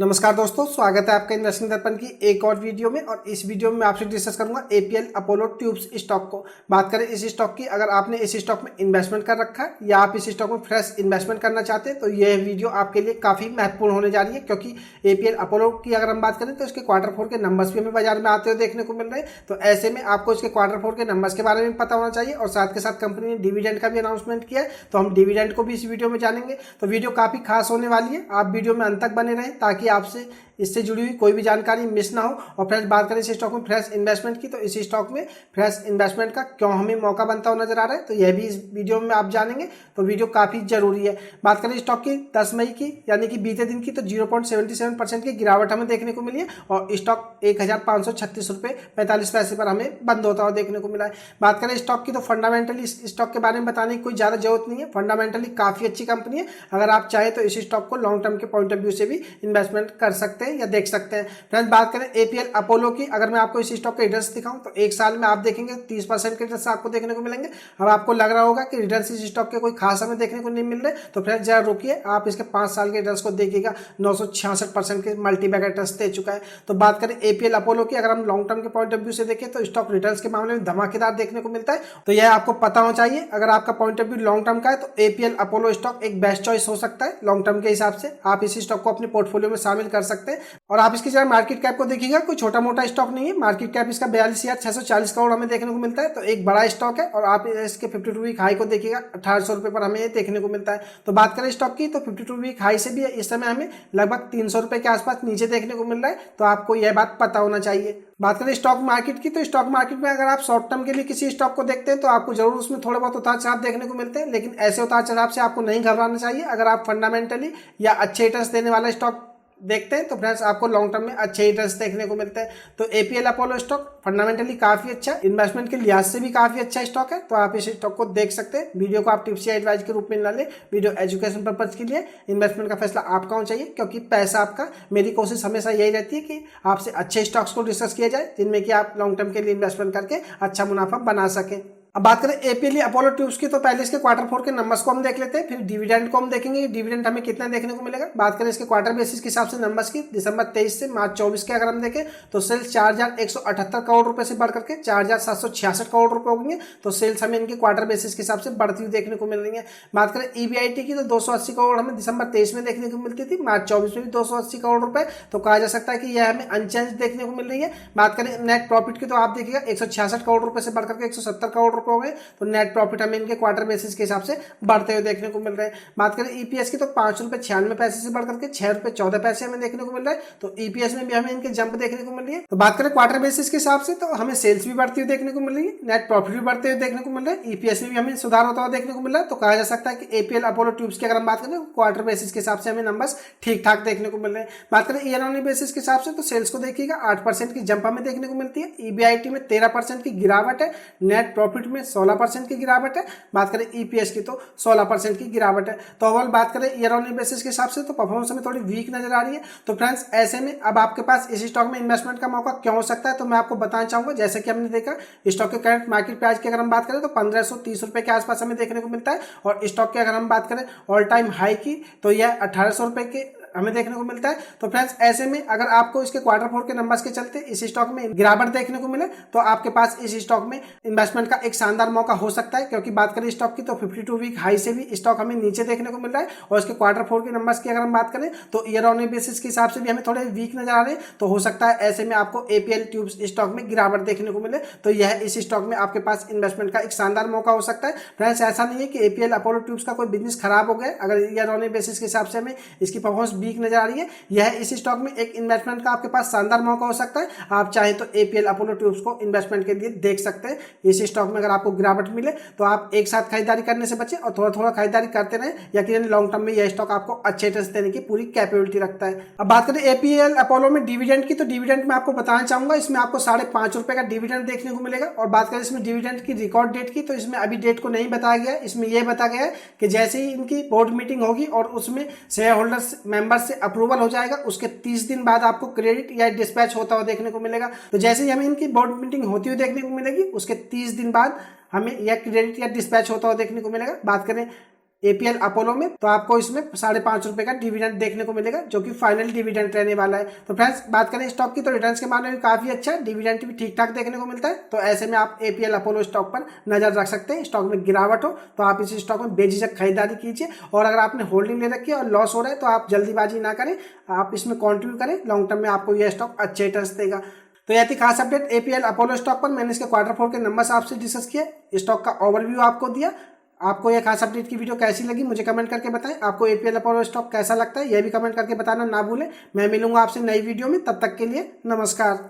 नमस्कार दोस्तों, स्वागत है आपका इन्वेस्टिंग दर्पण की एक और वीडियो में। और इस वीडियो में मैं आपसे डिस्कस करूंगा एपीएल अपोलो ट्यूब्स स्टॉक को। बात करें इस स्टॉक की, अगर आपने इस स्टॉक में इन्वेस्टमेंट कर रखा है या आप इस स्टॉक में फ्रेश इन्वेस्टमेंट करना चाहते हैं तो यह वीडियो आपके लिए काफ़ी महत्वपूर्ण होने जा रही है, क्योंकि एपीएल अपोलो की अगर हम बात करें तो इसके क्वार्टर फोर के नंबर्स भी हमें बाजार में आते हुए देखने को मिल रहे हैं। तो ऐसे में आपको इसके क्वार्टर फोर के नंबर्स के बारे में पता होना चाहिए और साथ के साथ कंपनी ने डिविडेंड का भी अनाउंसमेंट किया है, तो हम डिविडेंड को भी इस वीडियो में जानेंगे। तो वीडियो काफ़ी खास होने वाली है, आप वीडियो में अंत तक बने रहें ताकि आपसे इससे जुड़ी हुई कोई भी जानकारी मिस ना हो। और फ्रेंड्स, बात करें इस स्टॉक में फ्रेश इन्वेस्टमेंट की, तो इस स्टॉक में फ्रेश इन्वेस्टमेंट का क्यों हमें मौका बनता हुआ नजर आ रहा है, तो यह भी इस वीडियो में आप जानेंगे। तो वीडियो काफी जरूरी है। बात करें स्टॉक की 10 मई की यानी कि बीते दिन की, तो 0.77% की गिरावट हमें देखने को मिली है और स्टॉक 1536 रुपये 45 पैसे पर हमें बंद होता हुआ देखने को मिला है। बात करें स्टॉक की, तो फंडामेंटली इस स्टॉक के बारे में बताने की कोई ज्यादा जरूरत नहीं है। फंडामेंटली काफी अच्छी कंपनी है। अगर आप चाहें तो इस स्टॉक को लॉन्ग टर्म के पॉइंट ऑफ व्यू से भी इन्वेस्टमेंट कर सकते हैं या देख सकते हैं। फ्रेंड्स, बात करें एपीएल अपोलो की, अगर मैं आपको इस स्टॉक के रिटर्न्स दिखाऊं तो एक साल में आप देखेंगे 30% के रिटर्न्स आपको देखने को मिलेंगे। अब आपको लग रहा होगा कि रिटर्न्स इस स्टॉक के कोई खास हमें देखने को नहीं मिल रहे, तो फ्रेंड्स जरा रुकिए, आप इसके 5 साल के रिटर्न्स को देखिएगा। 966% के मल्टीबैग रिटर्न्स दे चुका है। तो बात करें एपीएल अपोलो की, अगर हम लॉन्ग टर्म के पॉइंट ऑफ व्यू से देखें तो स्टॉक रिटर्न्स के मामले में धमाकेदार देखने को मिलता है। तो यह आपको पता होना चाहिए। अगर आपका point of view long term का है तो एपीएल अपोलो स्टॉक एक बेस्ट चॉइस हो सकता है। लॉन्ग टर्म के हिसाब से आप इस स्टॉक को अपने पोर्टफोलियो में शामिल कर सकते हैं। और आप इसकी जरा मार्केट कैप को देखिएगा, कोई छोटा मोटा स्टॉक नहीं है। मार्केट कैप इसका 42,640 करोड़ हमें देखने को मिलता है, तो एक बड़ा स्टॉक है। और आप इसके 52 वीक हाई को देखिएगा, 1800 रुपए पर हमें ये देखने को मिलता है। तो बात करें स्टॉक की, तो 52 वीक हाई से भी इस समय हमें लगभग 300 रुपए के आसपास नीचे देखने को मिल रहा है। तो आपको यह बात पता होना चाहिए। बात करें स्टॉक मार्केट की, तो स्टॉक मार्केट में अगर आप शॉर्ट टर्म के लिए किसी स्टॉक को देखते हैं तो आपको जरूर उसमें थोड़े बहुत उतार चढ़ाव देखने को मिलते हैं, लेकिन ऐसे उतार चढ़ाव से आपको नहीं घबराना चाहिए। अगर आप फंडामेंटली या अच्छे रिटर्न्स देने वाला स्टॉक देखते हैं तो फ्रेंड्स आपको लॉन्ग टर्म में अच्छे रिटर्न्स देखने को मिलते हैं। तो एपीएल अपोलो स्टॉक फंडामेंटली काफी अच्छा, इन्वेस्टमेंट के लिहाज से भी काफी अच्छा स्टॉक है। तो आप इस स्टॉक को देख सकते हैं। वीडियो को आप टिप्स या एडवाइस के रूप में ना ले, वीडियो एजुकेशन पर्पज के लिए। इन्वेस्टमेंट का फैसला आपका होना चाहिए, क्योंकि पैसा आपका। मेरी कोशिश हमेशा यही रहती है कि आपसे अच्छे स्टॉक्स को डिस्कस किया जाए जिनमें कि आप लॉन्ग टर्म के लिए इन्वेस्टमेंट करके अच्छा मुनाफा बना सकें। अब बात करें एपीएल अपोलो ट्यूब्स की, तो पहले इसके क्वार्टर फोर के नंबर्स को हम देख लेते हैं, फिर डिविडेंड को हम देखेंगे। डिविडेंड हमें कितना देखने को मिलेगा। बात करें इसके क्वार्टर बेसिस के हिसाब से नंबर्स की, दिसंबर 23 से मार्च 24 के अगर हम देखें तो सेल्स 4178 करोड़ रुपए से बढ़ करके 4766 करोड़ रुपए हो गए। तो सेल्स हमें इनके क्वार्टर बेसिस के हिसाब से बढ़ती हुई देखने को मिल रही है। बात करें ईबीआईटी की, तो 280 करोड़ हमें दिसंबर 23 में देखने को मिलती थी, मार्च 24 में भी 280 करोड़ रुपए। तो कहा जा सकता है कि यह हमें अनचेंज देखने को मिल रही है। बात करें नेट प्रॉफिट की, तो आप देखिएगा 166 करोड़ रुपए से बढ़कर के 170 करोड़ रुपए हो गए। तो नेट प्रॉफिट हमें इनके क्वार्टर बेसिस के हिसाब से बढ़ते हुए देखने को मिल रहे हैं। बात करें ईपीएस की, तो 5 रुपए 96 पैसे से बढ़कर के 6 रुपए 14 पैसे हमें देखने को मिल रहा है। तो ईपीएस में भी हमें इनके जंप देखने को मिल रही है। तो बात करें क्वार्टर बेसिस के हिसाब से, तो हमें सेल्स भी बढ़ती हुई देखने को मिल रही है, नेट प्रॉफिट भी बढ़ते हुए देखने को मिल रहा है, ईपीएस में भी हमें सुधार होता हुआ देखने को मिल रहा है। तो कहा जा सकता है कि एपीएल अपोलो ट्यूब्स की अगर हम बात करें क्वार्टर बेसिस के हिसाब से हमें नंबर्स ठीक ठाक देखने को मिल रहे हैं। बात करें ईयर ऑन बेसिस के हिसाब से, तो सेल्स को देखिएगा 8% की जंप हमें देखने को मिलती है, ईबीआईटी में 13% की गिरावट है, नेट प्रॉफिट में 16% की गिरावट है। बात करें ईपीएस की, तो 16% की गिरावट है। तो ओवरऑल बात करें ईयर ऑन बेसिस के हिसाब से, तो परफॉर्मेंस हमें थोड़ी वीक नजर आ रही है। तो फ्रेंड्स, ऐसे में अब आपके पास इस स्टॉक में इन्वेस्टमेंट का मौका क्यों हो सकता है, तो मैं आपको बताना चाहूंगा। जैसे कि हमने देखा स्टॉक के करंट मार्केट प्राइस की अगर हम बात करें तो 1530 रुपए के आसपास हमें देखने को मिलता है, और स्टॉक की अगर हम बात करें ऑल टाइम हाई की, तो यह 1800 रुपए के हमें देखने को मिलता है। तो फ्रेंड्स, ऐसे में अगर आपको इसके क्वार्टर फोर के नंबर्स के चलते इस स्टॉक में गिरावट देखने को मिले तो आपके पास इस स्टॉक में इन्वेस्टमेंट का एक शानदार मौका हो सकता है। क्योंकि बात करें स्टॉक की, तो 52 वीक हाई से भी स्टॉक हमें नीचे देखने को मिल रहा है, और इसके क्वार्टर फोर के नंबर्स की अगर हम बात करें तो ईयर ऑन बेसिस के हिसाब से भी हमें थोड़े वीक नजर आ रहे हैं। तो हो सकता है ऐसे में आपको एपीएल ट्यूब्स स्टॉक में गिरावट देखने को मिले, तो यह इस स्टॉक में आपके पास इन्वेस्टमेंट का एक शानदार मौका हो सकता है। फ्रेंड्स, ऐसा नहीं है कि एपीएल अपोलो ट्यूब्स का कोई बिजनेस खराब हो गया। अगर ईयर ऑन बेसिस के हिसाब से हमें इसकी परफॉर्मेंस वीक नजर आ रही है, यह इस स्टॉक में एक इन्वेस्टमेंट का आपके पास शानदार मौका हो सकता है। आप चाहें तो एपीएल अपोलो ट्यूब्स को इन्वेस्टमेंट के लिए देख सकते हैं। इस स्टॉक में अगर आपको गिरावट मिले तो आप एक साथ खरीदारी करने से बचें और थोड़ा थोड़ा खरीदारी करते रहें। यकीनन लॉन्ग टर्म में यह स्टॉक आपको अच्छे रिटर्न देने की पूरी कैपेबिलिटी रखता है। अब बात करें एपीएल अपोलो में डिविडेंड की, तो डिविडेंड में आपको बताना चाहूंगा, इसमें आपको 5.5 रुपए का डिविडेंड देखने को मिलेगा। और बात करें इसमें डिविडेंड की रिकॉर्ड डेट की, तो इसमें अभी डेट को नहीं बताया गया। इसमें यह बताया गया है कि जैसे ही इनकी बोर्ड मीटिंग होगी और उसमें शेयर होल्डर्स मेंबर्स से अप्रूवल हो जाएगा, उसके 30 दिन बाद आपको क्रेडिट या डिस्पैच होता हुआ देखने को मिलेगा। तो जैसे ही हमें इनकी बोर्ड मीटिंग होती हुई देखने को मिलेगी, उसके 30 दिन बाद हमें यह क्रेडिट या डिस्पैच होता हुआ देखने को मिलेगा। बात करें एपीएल अपोलो में, तो आपको इसमें 5.5 रुपए का डिविडेंड देखने को मिलेगा, जो कि फाइनल डिविडेंड रहने वाला है। तो फ्रेंड्स बात करें स्टॉक की, तो रिटर्न्स के मामले में काफी अच्छा है, डिविडेंड भी ठीक ठाक देखने को मिलता है। तो ऐसे में आप एपीएल अपोलो स्टॉक पर नजर रख सकते हैं। स्टॉक में गिरावट हो तो आप इस स्टॉक में बेझिझक खरीदारी कीजिए, और अगर आपने होल्डिंग ले रखी है और लॉस हो रहा है तो आप जल्दीबाजी ना करें, आप इसमें कंटिन्यू करें। लॉन्ग टर्म में आपको यह स्टॉक अच्छे रिटर्न्स देगा। तो यह थी खास अपडेट एपीएल अपोलो स्टॉक पर। मैंने इसके Q4 के नंबर्स आपसे डिस्कस किए, स्टॉक का ओवरव्यू आपको दिया। आपको यह खास अपडेट की वीडियो कैसी लगी मुझे कमेंट करके बताएं। आपको एपीएल अपोलो स्टॉक कैसा लगता है यह भी कमेंट करके बताना ना भूलें। मैं मिलूंगा आपसे नई वीडियो में, तब तक के लिए नमस्कार।